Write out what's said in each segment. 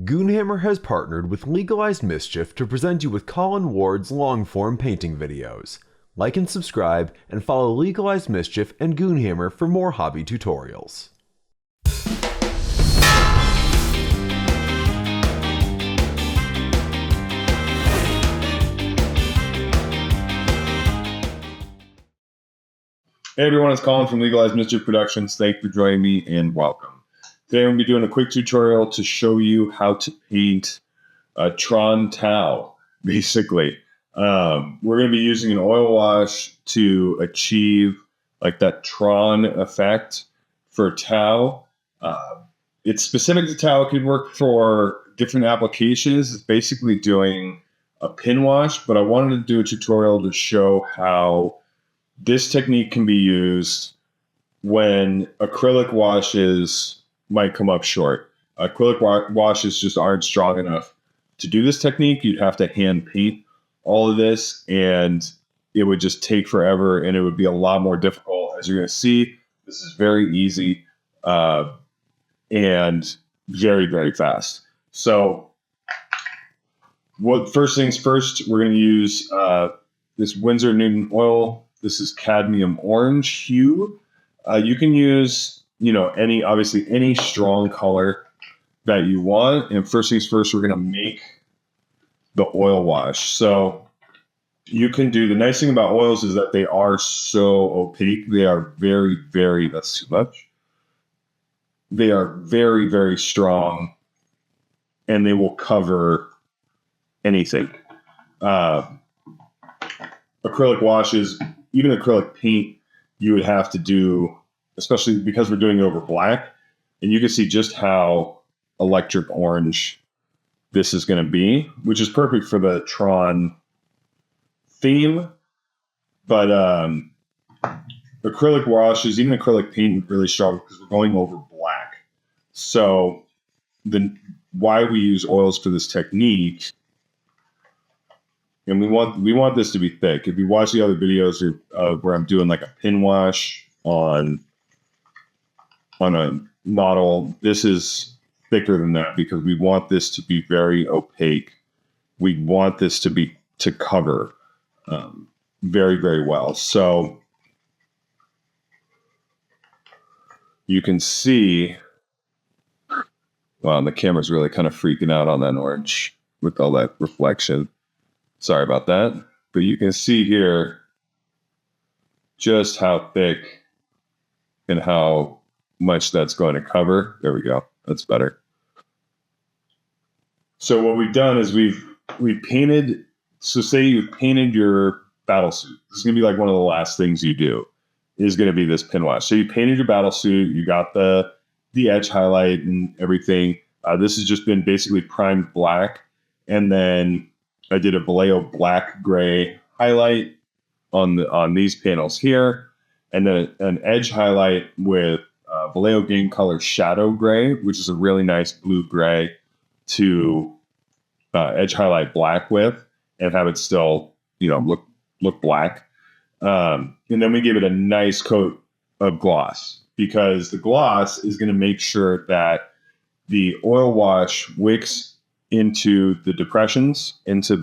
Goonhammer has partnered with Legalized Mischief to present you with Colin Ward's long-form painting videos. Like and subscribe, and follow Legalized Mischief and Goonhammer for more hobby tutorials. Hey everyone, it's Colin from Legalized Mischief Productions. Thank you for joining me and welcome. Today I'm going to be doing a quick tutorial to show you how to paint a TRON-style, basically. We're going to be using an oil wash to achieve like that Tron effect for Tau. It's specific to Tau. It could work for different applications. It's basically doing a pin wash, but I wanted to do a tutorial to show how this technique can be used when acrylic washes might come up short. Acrylic washes just aren't strong enough to do this technique. You'd have to hand paint all of this, and it would just take forever, and it would be a lot more difficult. As you're going to see, this is very easy and very, very fast. So first things first, we're going to use this Winsor Newton oil. This is cadmium orange hue. You can use, any strong color that you want. And first things first, we're going to make the oil wash. So you can do, the nice thing about oils is that they are so opaque. They are very, very, that's too much. They are very, very strong, and they will cover anything. Acrylic washes, even acrylic paint, you would have to do, especially because we're doing it over black, and you can see just how electric orange this is going to be, which is perfect for the Tron theme. But acrylic washes, even acrylic paint, really strong because we're going over black. So why we use oils for this technique, and we want this to be thick. If you watch the other videos where I'm doing like a pin wash on a model, this is thicker than that because we want this to be very opaque. We want this to cover very, very well. So you can see, wow, the camera's really kind of freaking out on that orange with all that reflection. Sorry about that. But you can see here just how thick and how much that's going to cover. There we go. That's better. So what we've done is we've painted. So say you've painted your battle suit. This is going to be like one of the last things you do is going to be this pin wash. So you painted your battle suit. You got the edge highlight and everything. This has just been basically primed black. And then I did a Vallejo black gray highlight on these panels here, and then an edge highlight with Vallejo Game Color Shadow Gray, which is a really nice blue gray to edge highlight black with, and have it still look black. And then we give it a nice coat of gloss, because the gloss is going to make sure that the oil wash wicks into the depressions, into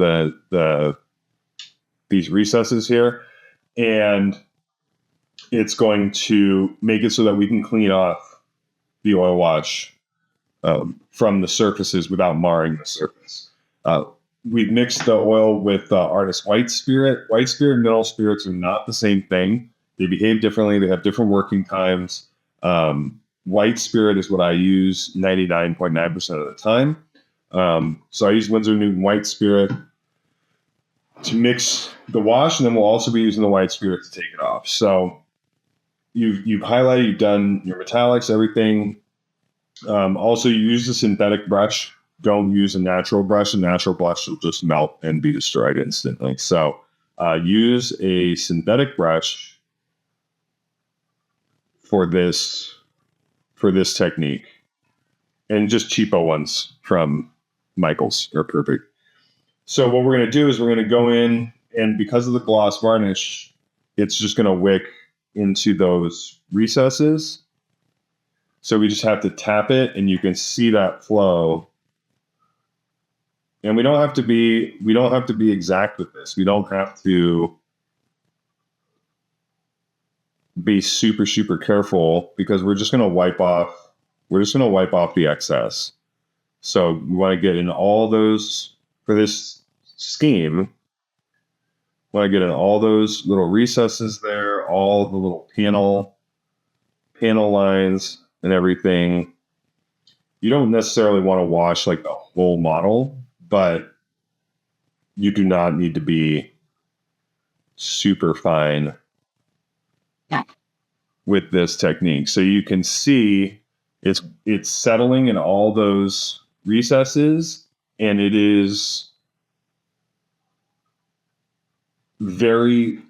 these recesses here, and it's going to make it so that we can clean off the oil wash from the surfaces without marring the surface. We've mixed the oil with Artist White Spirit. White Spirit and mineral spirits are not the same thing. They behave differently. They have different working times. White Spirit is what I use 99.9% of the time. So I use Winsor Newton White Spirit to mix the wash, and then we'll also be using the White Spirit to take it off. So you've highlighted, you've done your metallics, everything. Also, you use a synthetic brush. Don't use a natural brush. A natural brush will just melt and be destroyed instantly. So use a synthetic brush for this technique, and just cheapo ones from Michael's are perfect. So what we're going to do is we're going to go in, and because of the gloss varnish, it's just going to wick into those recesses. So we just have to tap it, and you can see that flow And we don't have to be exact with this. We don't have to be super, super careful because we're just going to wipe off the excess. So we want to get in all those for this scheme. Want to get in all those little recesses there, all the little panel lines and everything. You don't necessarily want to wash like the whole model, but you do not need to be super fine with this technique. So you can see it's settling in all those recesses, and it is very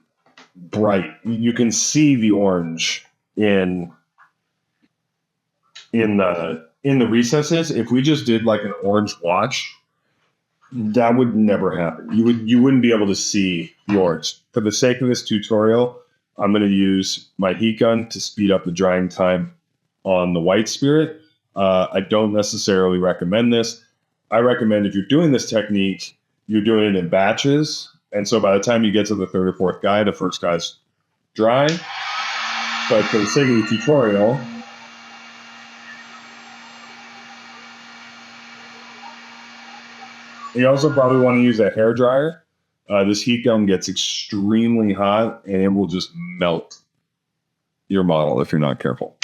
bright. You can see the orange in the recesses. If we just did like an orange wash, that would never happen. You wouldn't be able to see the orange. For the sake of this tutorial, I'm going to use my heat gun to speed up the drying time on the white spirit. I don't necessarily recommend this. I recommend if you're doing this technique, you're doing it in batches. And so by the time you get to the third or fourth guy, the first guy's dry. But for the sake of the tutorial, you also probably want to use a hair dryer. This heat gun gets extremely hot and it will just melt your model if you're not careful.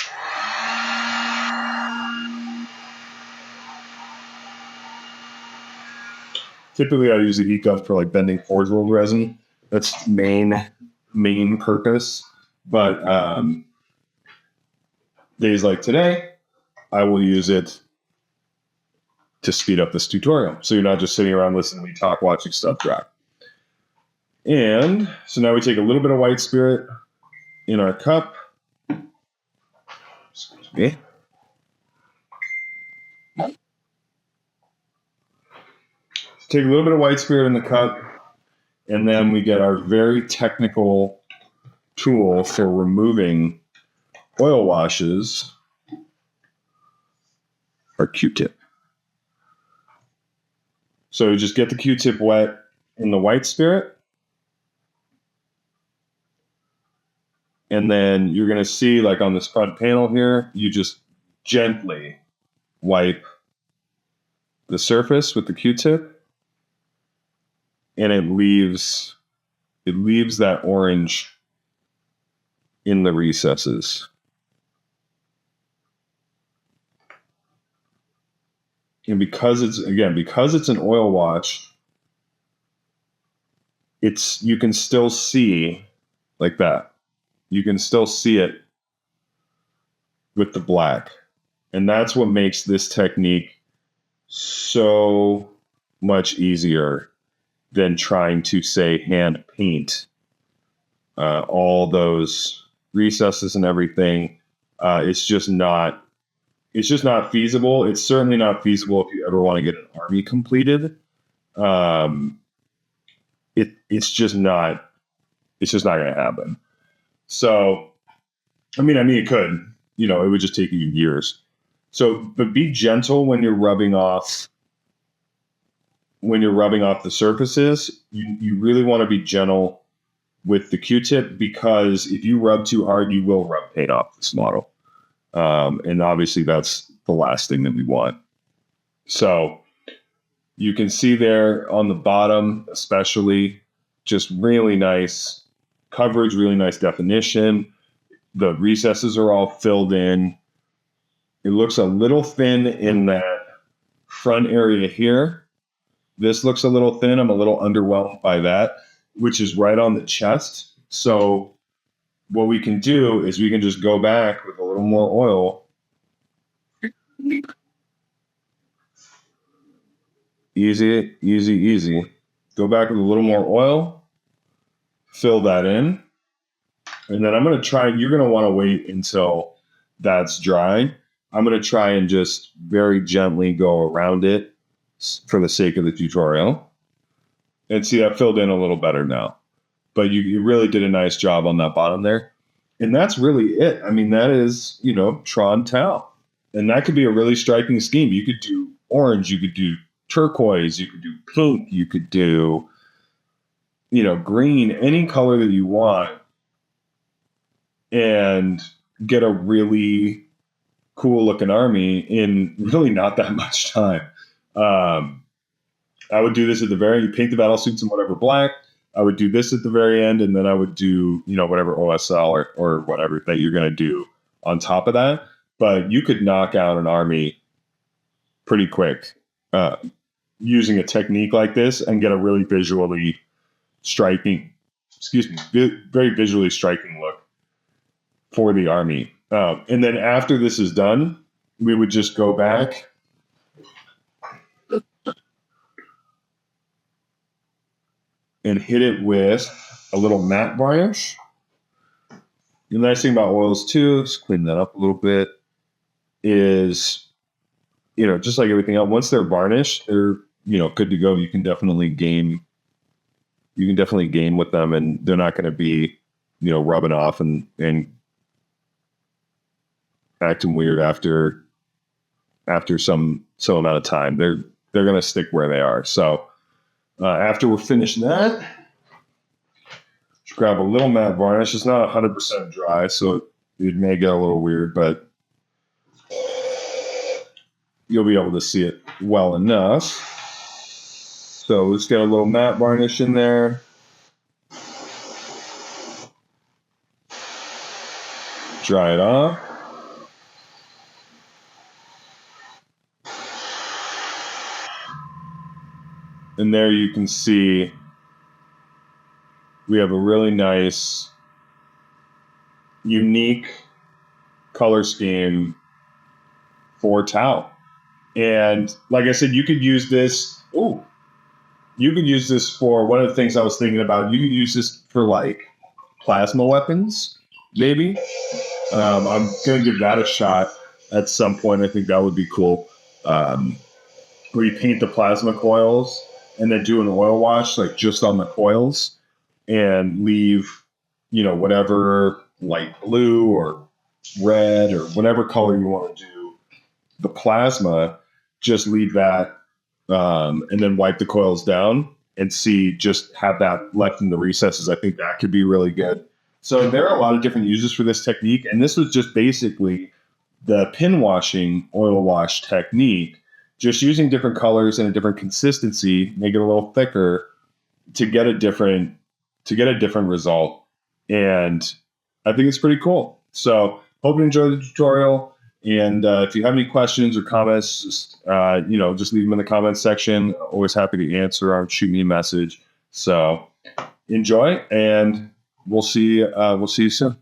Typically, I use a heat gun for like bending forge rolled resin. That's main purpose. But days like today, I will use it to speed up this tutorial. So you're not just sitting around listening to me talk, watching stuff dry. And so now we take a little bit of white spirit in our cup. Excuse me. Take a little bit of white spirit in the cup, and then we get our very technical tool for removing oil washes, our Q-tip. So you just get the Q-tip wet in the white spirit, and then you're going to see, like on this front panel here, you just gently wipe the surface with the Q-tip, and it leaves that orange in the recesses. And because it's an oil wash, you can still see like that. You can still see it with the black. And that's what makes this technique so much easier than trying to, say, hand paint all those recesses and everything. It's just not feasible. It's certainly not feasible if you ever want to get an army completed. It's just not going to happen. So, I mean, it could. It would just take you years. So, but be gentle when you're rubbing off. When you're rubbing off the surfaces, you really want to be gentle with the Q-tip, because if you rub too hard, you will rub paint off this model. And obviously that's the last thing that we want. So you can see there on the bottom, especially, just really nice coverage, really nice definition. The recesses are all filled in. It looks a little thin in that front area here. This looks a little thin. I'm a little underwhelmed by that, which is right on the chest. So what we can do is we can just go back with a little more oil. Easy, easy, easy. Go back with a little more oil. Fill that in. And then I'm going to try, you're going to want to wait until that's dry. I'm going to try and just very gently go around it for the sake of the tutorial. And see, that filled in a little better now. But you really did a nice job on that bottom there. And that's really it. I mean, that is, TRON-style. And that could be a really striking scheme. You could do orange, you could do turquoise, you could do pink, you could do, green, any color that you want, and get a really cool looking army in really not that much time. I would do this at the very end. You paint the battle suits in whatever black. I would do this at the very end, and then I would do, whatever OSL or whatever that you're going to do on top of that. But you could knock out an army pretty quick using a technique like this and get a really visually striking, very visually striking look for the army. And then after this is done, we would just go back and hit it with a little matte varnish. The nice thing about oils too, just clean that up a little bit, is, just like everything else, once they're varnished, they're, good to go. You can definitely game with them, and they're not going to be, rubbing off and acting weird after some amount of time. They're going to stick where they are. So after we're finished that, just grab a little matte varnish. It's not 100% dry, so it may get a little weird, but you'll be able to see it well enough. So let's get a little matte varnish in there. Dry it off. And there you can see we have a really nice, unique color scheme for Tau. And like I said, you could use this. You could use this for one of the things I was thinking about. You could use this for like plasma weapons, maybe. I'm going to give that a shot at some point. I think that would be cool. Where you paint the plasma coils and then do an oil wash, like just on the coils, and leave, whatever light blue or red or whatever color you want to do, the plasma, just leave that, and then wipe the coils down and just have that left in the recesses. I think that could be really good. So there are a lot of different uses for this technique, and this was just basically the pin washing oil wash technique, just using different colors and a different consistency, make it a little thicker to get a different result. And I think it's pretty cool. So hope you enjoyed the tutorial. And if you have any questions or comments, just leave them in the comments section. Always happy to answer or shoot me a message. So enjoy, and we'll see you soon.